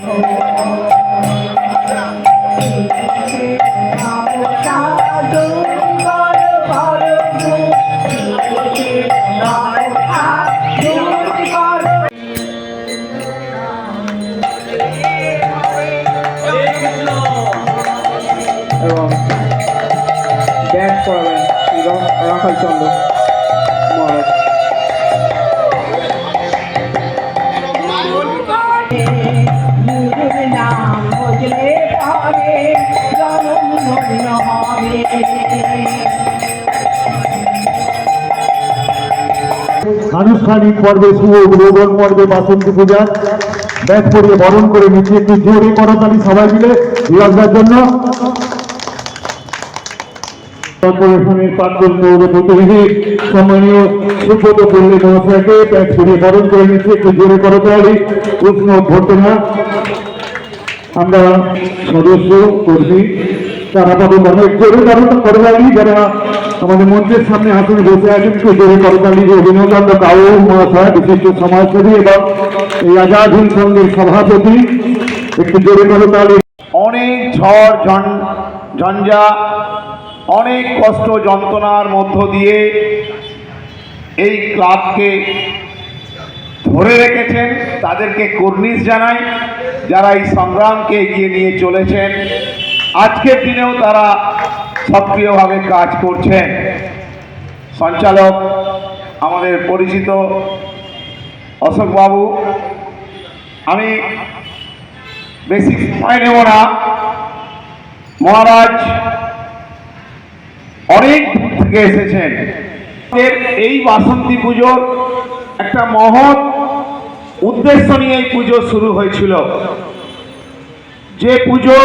এবং ব্যাট করাবেন রাখাল চন্দ্র মহারাজ। আনুষ্ঠানিক পর্বে শুভ উদ্বোধন পর্বে বাসন্তী পূজা ব্যাগ পরিয়ে বরণ করে নিচ্ছে। একটু জোরে করতালি সবাই মিলে বিরাজদার জন্য। কর্পোরেশনের প্রাক্তন পৌর প্রতিনিধি সম্মানীয় সুব্রত পল্লী মহাশয়কে ব্যাগ পরিয়ে বরণ করে নিচ্ছে। একটু জোরে করতালি উষ্ণ অভ্যর্থনা। আমরা সদস্য কর্মী তারা পাবেন অনেক জোরে করতালি যারা আমাদের মঞ্চের সামনে আসনে বসে আছেন। একটু জোরে করতালি যে অভিনন্দ কাউ মহাশয় বিশিষ্ট সমাজসেবী এবং এই আজাদ হিন্দ সংঘের সভাপতি, একটু জোরে করতালি। অনেক ঝড় ঝঞ্ঝা অনেক কষ্ট যন্ত্রণার মধ্য দিয়ে এই ক্লাবকে ধরে রেখেছেন, তাদেরকে কর্নিশ জানাই। যারা এই সংগ্রামকে এগিয়ে নিয়ে চলেছেন, আজকের দিনেও তারা সক্রিয়ভাবে কাজ করছেন। সঞ্চালক আমাদের পরিচিত অশোকবাবু, আমি বেশি সময় নেব না। মহারাজ অনেক দূর থেকে এসেছেন। এই বাসন্তী পুজোর একটা মহৎ উদ্দেশ্য নিয়ে এই পুজো শুরু হয়েছিল, যে পুজো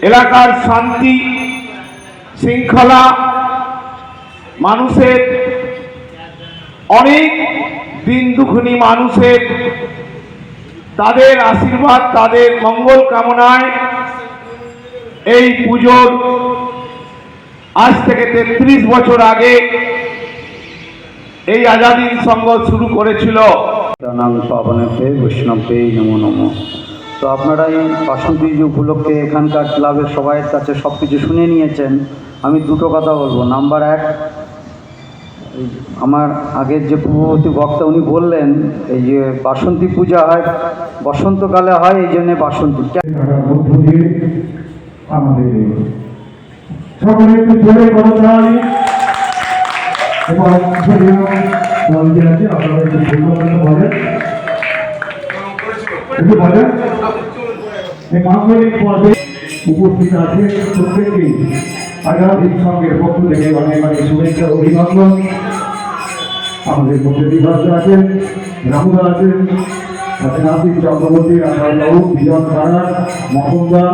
এলাকার শান্তি শৃঙ্খলা, মানুষের অনেক দিন দুঃখী মানুষের তাদের আশীর্বাদ, তাদের মঙ্গল কামনায় এই পুজোর আজ থেকে 33 বছর আগে এই আজাদ হিন্দ সংঘ শুরু করেছিল। নাম পাবনেতে বৈষ্ণবে নমো নমো। তো আপনারা এই বাসন্তী উপলক্ষে এখানকার ক্লাবের সবাইয়ের কাছে সব কিছু শুনে নিয়েছেন। আমি দুটো কথা বলবো। নাম্বার 1, আমার আগের যে পূর্ববর্তী বক্তা উনি বললেন এই যে বাসন্তী পূজা হয় বসন্তকালে হয়, এই জন্যে বাসন্তী। আমাদের সকলে একটু জোরে করতালি এবং আপনারা একটু বলেন এই মাঙ্গলিক পর্বে উপস্থিত আছে প্রত্যেককেই আজাদ হিন্দ সংঘের পক্ষ থেকে অনেক অনেক শুভেচ্ছা অভিনন্দন। আমাদের মধ্যে বিভাগ আছেন, রামুদা আছেন, নাসির চক্রবর্তী, রাখালবাবু, বিজন কারা, মহন্দা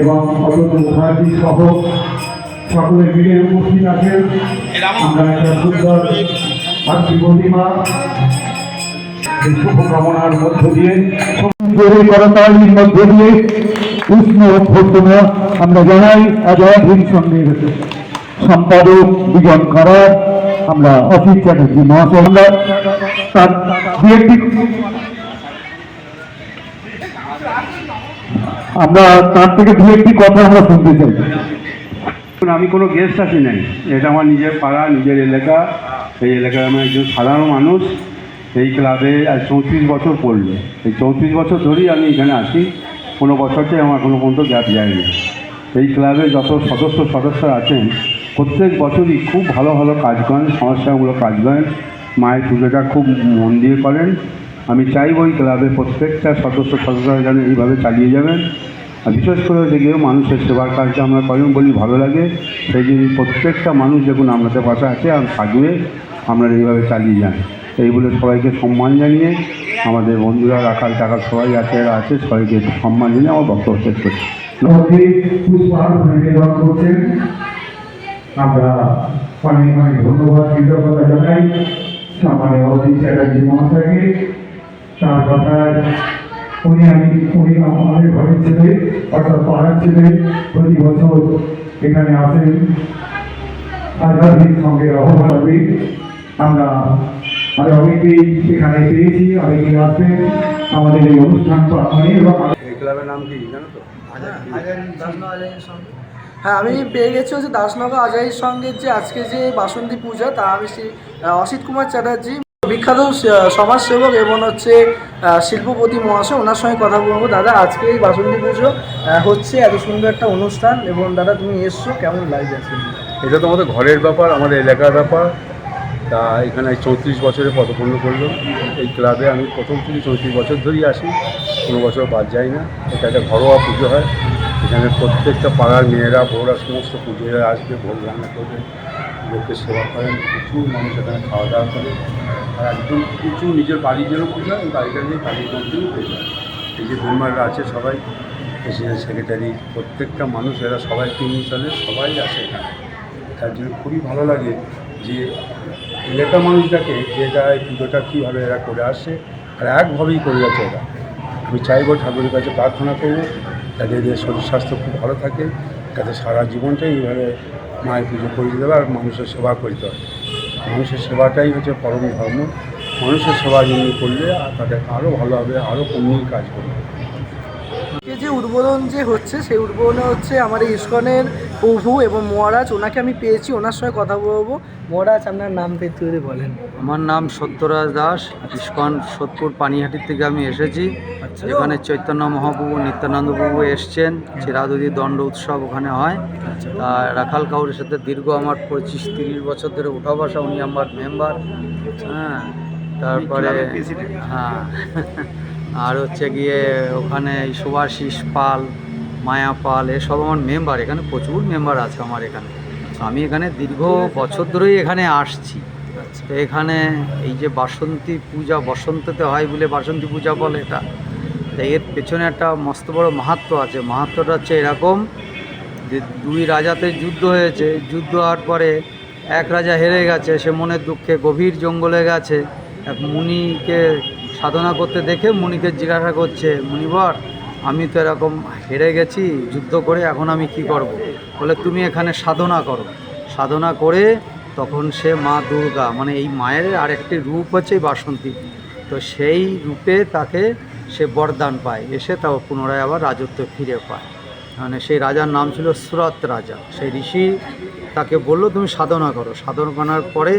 এবং অতন্ত মুখার্জি সহ সকলে মিলে উপস্থিত আছেন। আমরা একটা সুন্দর আর্থিক প্রতিমা এই শুভকামনার মধ্য দিয়ে করতালির মধ্য দিয়ে উষ্ণ অভ্যর্থনা আমরা জানাই আজাদ হিন্দ সংঘের সম্পাদক বিজন কারা, আমরা অসিত চ্যাটার্জি মহাশয়। আমরা তার থেকে দু একটি কথা আমরা শুনতে চাই। আমি কোনো গেস্ট আসি নাই, এটা আমার নিজের পাড়া, নিজের এলাকা। এই এলাকায় আমি একজন সাধারণ মানুষ। এই ক্লাবে আজ 34 বছর পড়লো। এই 34 বছর ধরেই আমি এখানে আসি, কোনো বছরটাই আমার কোনো পর্যন্ত গ্যাপ যায়নি। এই ক্লাবে যত সদস্য আছেন প্রত্যেক বছরই খুব ভালো ভালো কাজ করেন, সমস্যামূলক কাজ করেন, মায়ের পুজোটা খুব মন দিয়ে করেন। আমি চাইব এই ক্লাবের প্রত্যেকটা সদস্যরা যেন এইভাবে চালিয়ে যাবেন। আর বিশেষ করে দেখেও মানুষের সেবার কাজটা আমরা করেন বলি ভালো লাগে। সেই জন্য প্রত্যেকটা মানুষ যখন আমাদের পাশে আছে আর সাজুয়ে আমরা এইভাবে চালিয়ে যান। এই বলে সবাইকে সম্মান জানিয়ে আমাদের বন্ধুরা রাখাল টাকাল সবাই আছে সবাইকে সম্মান জানিয়ে আমার বক্তব্য শেষ করছি। আমরা অনেক অনেক ধন্যবাদ কৃতজ্ঞতা জানাই সম্মানীয় অসিত চ্যাটার্জি মহাশয়কে। তার কথায় উনি আমাদের ঘরের ছেলে, অর্থাৎ পাড়ার ছেলে, প্রতি বছর এখানে আসেন। আজাদ হিন্দ সংঘের আহ্বানে আমরা আর অনেকেই এখানে পেয়েছি, অনেকেই আসবেন আমাদের এই অনুষ্ঠান প্রাঙ্গণে এবং এই ক্লাবের নাম কি জানো তো? হ্যাঁ, আমি পেয়ে গেছি হচ্ছে দাসনগর আজাহির সঙ্গের যে আজকে যে বাসন্তী পূজা, তা আমি অসিত কুমার চ্যাটার্জি, বিখ্যাত সমাজসেবক এবং হচ্ছে শিল্পপতি মহাশয়, ওনার সঙ্গে কথা বলবো। দাদা, আজকে এই বাসন্তী পুজো হচ্ছে, এত সুন্দর একটা অনুষ্ঠান, এবং দাদা তুমি এসছো, কেমন লাগছে আজকে? এটা তো আমাদের ঘরের ব্যাপার, আমাদের এলাকার ব্যাপার। তা এখানে 34 বছরে পদপূর্ণ করলো এই ক্লাবে। আমি প্রথম থেকে 34 বছর ধরেই আসি, কোনো বছর বাদ যাই না। এটা একটা ঘরোয়া পুজো হয়, এখানে প্রত্যেকটা পাড়ার মেয়েরা বউরা সমস্ত পুজোয় আসবে, ভোগ রান্না করবে, লোককে সেবা করেন, প্রচুর মানুষ এখানে খাওয়া দাওয়া করে। আর একদম কিছু নিজের বাড়ির জন্য পুজো হয়, এই বাড়িটা নিয়ে বাড়ির মধ্যেই হয়ে যায়। এই যে মেম্বাররা আছে সবাই, প্রেসিডেন্ট, সেক্রেটারি, প্রত্যেকটা মানুষ এরা সবাই টিম চলে, সবাই আসে এখানে। তার জন্য খুবই ভালো লাগে যে এলাকার মানুষটাকে যেটা এই পুজোটা কীভাবে এরা করে আসছে, আর একভাবেই করে যাচ্ছে এরা। আমি চাইবো ঠাকুরের কাছে প্রার্থনা করবো যাতে এদের শরীর স্বাস্থ্য খুব ভালো থাকে, যাতে সারা জীবনটাই এইভাবে মায়ের পুজো করে দিতে হবে আর মানুষের সেবা করতে হবে। মানুষের সেবাটাই হচ্ছে পরম ধর্ম। মানুষের সেবা যিনি করলে আর তাদের আরও ভালো হবে, আরও পুণ্যের কাজ করবে। যে উদ্বোধন যে হচ্ছে, সেই উদ্বোধনে হচ্ছে আমাদের ইস্কনের প্রভু এবং মহারাজ, ওনাকে আমি পেয়েছি, ওনার সঙ্গে কথা বলবো। মহারাজ, আপনার নাম পেতে যদি বলেন। আমার নাম সত্যরাজ দাস, ইস্কন সোদপুর পানিহাটির থেকে আমি এসেছি। এখানে চৈতন্য মহাপ্রভু, নিত্যানন্দ প্রভু এসছেন, চিরাদুদি দণ্ড উৎসব ওখানে হয়। রাখাল কাউরের সাথে দীর্ঘ আমার 25-30 বছর ধরে উঠা বসা, উনি আমার মেম্বার। হ্যাঁ, তারপরে হ্যাঁ, আর হচ্ছে গিয়ে ওখানে সুভাষিস পাল, মায়া পাল, এসব আমার মেম্বার। এখানে প্রচুর মেম্বার আছে আমার এখানে। আমি এখানে দীর্ঘ বছর ধরেই এখানে আসছি। তো এখানে এই যে বাসন্তী পূজা, বসন্ততে হয় বলে বাসন্তী পূজা বলে এটা। তো এর পেছনে একটা মস্ত বড় মাহাত্ম্য আছে। মাহাত্ম্যটা হচ্ছে এরকম যে 2 রাজাতে যুদ্ধ হয়েছে, যুদ্ধ হওয়ার পরে এক রাজা হেরে গেছে, সে মনের দুঃখে গভীর জঙ্গলে গেছে। এক মুনিকে সাধনা করতে দেখে মুনিকে জিজ্ঞাসা করছে, মুনিবর, আমি তো এরকম হেরে গেছি যুদ্ধ করে, এখন আমি কি করব? বলে, তুমি এখানে সাধনা করো। সাধনা করে তখন সে মা দুর্গা, মানে এই মায়ের আরেকটি রূপ হচ্ছে বাসন্তী, তো সেই রূপে তাকে সে বরদান পায়, এসে তাও পুনরায় আবার রাজত্ব ফিরে পায়। মানে সেই রাজার নাম ছিল সুরত রাজা। সেই ঋষি তাকে বলল, তুমি সাধনা করো। সাধনা করার পরে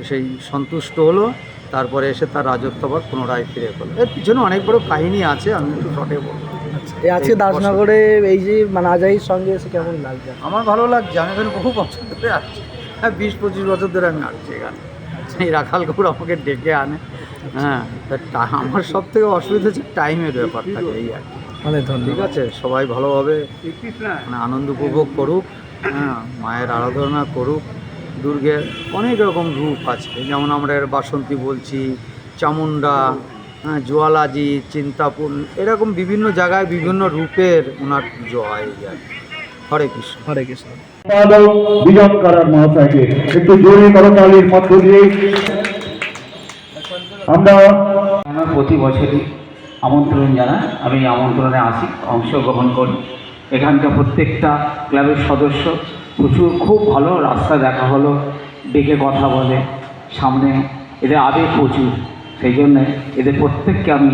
সেই সন্তুষ্ট হলো, তারপরে এসে তার রাজত্ব আবার পুনরায় ফিরে পেল। এর পিছনে অনেক বড় কাহিনী আছে, আমি একটু শর্টে বলবো। আজকে দাসনগরে এই যে মানে আজাহির সঙ্গে এসে কেমন লাগছে? আমার ভালো লাগছে, আমি এখানে বহু বছর ধরে আসছি। হ্যাঁ, 20-25 বছর ধরে আমি আসছি এখানে। এই রাখাল কাকুর আমাকে ডেকে আনে। হ্যাঁ, আমার সব থেকে অসুবিধা হচ্ছে টাইমের ব্যাপার থাকে, এই আর কি। অনেক ঠিক ধন্যবাদ। আছে, সবাই ভালোভাবে মানে আনন্দ উপভোগ করুক। হ্যাঁ, মায়ের আরাধনা করুক। দুর্গের অনেক রকম রূপ আছে, যেমন আমরা এর বাসন্তী বলছি, চামুন্ডা, হ্যাঁ, জোয়ালাজি, চিন্তাপুর, এরকম বিভিন্ন জায়গায় বিভিন্ন রূপের ওনার পুজো হয়। এই আর কি। হরে কৃষ্ণ। হরে কৃষ্ণ। বিজন কারার মহাশয়কে একটু জোরে করতালির মধ্য দিয়ে আমরা আমার প্রতি বছরই আমন্ত্রণ জানায়, আমি আমন্ত্রণে আসি, অংশগ্রহণ করি। এখানকার প্রত্যেকটা ক্লাবের সদস্য প্রচুর, খুব ভালো। রাস্তা দেখা হলো, ডেকে কথা বলে, সামনে এদের আবেগ প্রচুর। সেই জন্যে এদের প্রত্যেককে আমি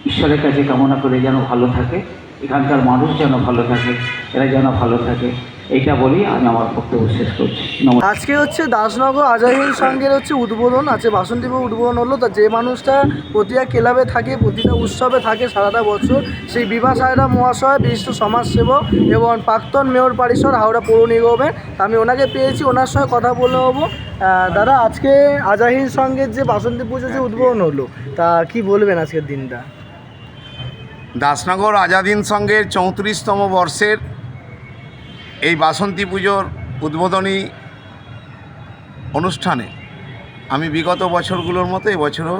ঈশ্বরের কাছে কামনা করে যেন ভালো থাকে, এখানকার মানুষ যেন ভালো থাকে, এরা যেন ভালো থাকে, এইটা বলেই আমি আমার বক্তব্য শেষ করছি। নমস্কার। আজকে হচ্ছে দাসনগর আজাহির সঙ্গের হচ্ছে উদ্বোধন আছে, বাসন্তী পুজো উদ্বোধন হলো। তা যে মানুষটা প্রতিটা ক্লাবে থাকে, প্রতিটা উৎসবে থাকে সারাটা বছর, সেই বিভা সায়রা মহাশয়, বিশিষ্ট সমাজসেবক এবং প্রাক্তন মেয়র পরিষদ হাওড়া পৌর নিগমের। আমি ওনাকে পেয়েছি, ওনার সঙ্গে কথা বলে নেবো। দাদা, আজকে আজাহির সঙ্গের যে বাসন্তী পুজো যে উদ্বোধন হলো, তা কি বলবেন আজকের দিনটা? দাসনগর আজাদিন সংঘের 34তম বর্ষের এই বাসন্তী পুজোর উদ্বোধনী অনুষ্ঠানে আমি বিগত বছরগুলোর মতো এবছরও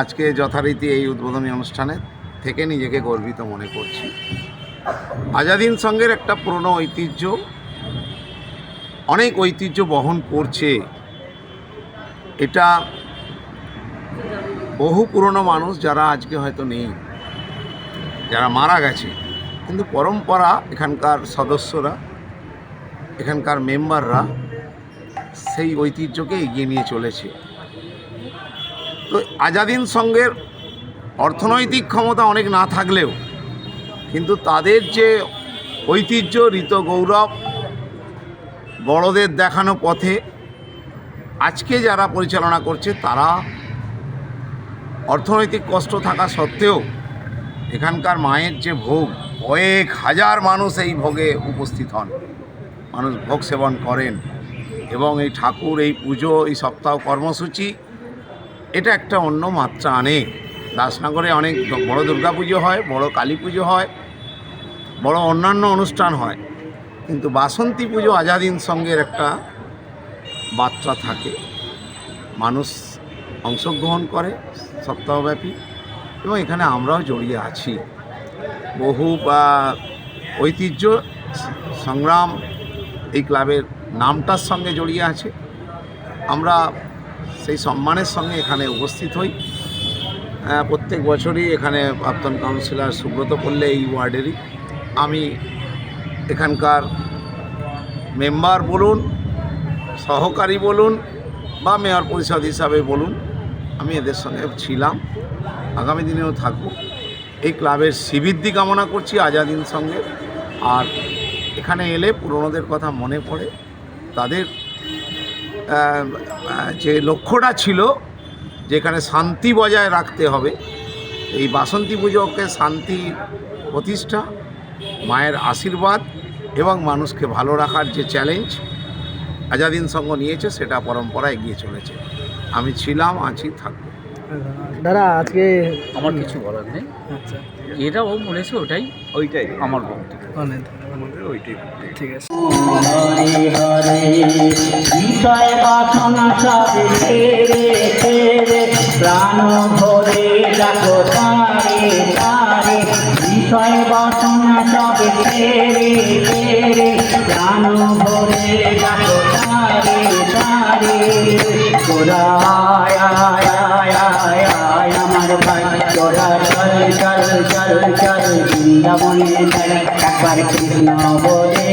আজকে যথারীতি এই উদ্বোধনী অনুষ্ঠানে থেকে নিজেকে গর্বিত মনে করছি। আজাদিন সংঘের একটা পুরনো ঐতিহ্য, অনেক ঐতিহ্য বহন করছে। এটা বহু পুরনো মানুষ যারা আজকে হয়তো নেই, যারা মারা গেছে, কিন্তু পরম্পরা এখানকার সদস্যরা, এখানকার মেম্বাররা সেই ঐতিহ্যকে এগিয়ে নিয়ে চলেছে। তো আজাদিন সংঘের অর্থনৈতিক ক্ষমতা অনেক না থাকলেও কিন্তু তাদের যে ঐতিহ্য, রীত, গৌরব, বড়দের দেখানো পথে আজকে যারা পরিচালনা করছে তারা অর্থনৈতিক কষ্ট থাকা সত্ত্বেও এখানকার মায়ের যে ভোগ, কয়েক হাজার মানুষ এই ভোগে উপস্থিত হন, মানুষ ভোগ সেবন করেন এবং এই ঠাকুর, এই পুজো, এই সপ্তাহ কর্মসূচি এটা একটা অন্য মাত্রা আনে। দাসনগরে অনেক বড় দুর্গা পুজো হয়, বড় কালী পুজো হয়, বড় অন্যান্য অনুষ্ঠান হয়, কিন্তু বাসন্তী পুজো আজাদিন সংঘের একটা বার্তা থাকে, মানুষ অংশগ্রহণ করে সপ্তাহব্যাপী এবং এখানে আমরাও জড়িয়ে আছি। বহু ঐতিহ্য সংগ্রাম এই ক্লাবের নামটার সঙ্গে জড়িয়ে আছে। আমরা সেই সম্মানের সঙ্গে এখানে উপস্থিত হই। প্রত্যেক বছরই এখানে প্রাক্তন কাউন্সিলর সুব্রত পল্লে এই ওয়ার্ডেরই, আমি এখানকার মেম্বার বলুন, সহকারী বলুন বা মেয়র পরিষদ হিসাবে বলুন, আমি এদের সঙ্গে ছিলাম, আগামী দিনেও থাকব। এই ক্লাবের শ্রীবৃদ্ধি কামনা করছি আজাদিন সঙ্গে। আর এখানে এলে পুরনোদের কথা মনে পড়ে, তাদের যে লক্ষ্যটা ছিল যেখানে শান্তি বজায় রাখতে হবে, এই বাসন্তী পুজোকে শান্তি প্রতিষ্ঠা, মায়ের আশীর্বাদ এবং মানুষকে ভালো রাখার যে চ্যালেঞ্জ আজাদিন সংঘ নিয়েছে সেটা পরম্পরা এগিয়ে চলেছে। আমি ছিলাম, আছি, থাকবো। দাদা আজকে আমার কিছু বলার নেই, আচ্ছা এটা ও বলেছে ওইটাই আমার বক্তব্য। অনেক ঠিক আছে। হরে হরে বিষয় বাসনা সব ছেড়ে ছেড়ে প্রাণ ভরে ডাকো তারে তারে, বিষয় বাসনা সব ছেড়ে ছেড়ে প্রাণ ভরে ডাকো তারে তারে। তোরা আয় আয় আয় আয় আয় আমার ভাই, তোরা চল চল চল চল বৃন্দাবনে চল, একবার কৃষ্ণ বলে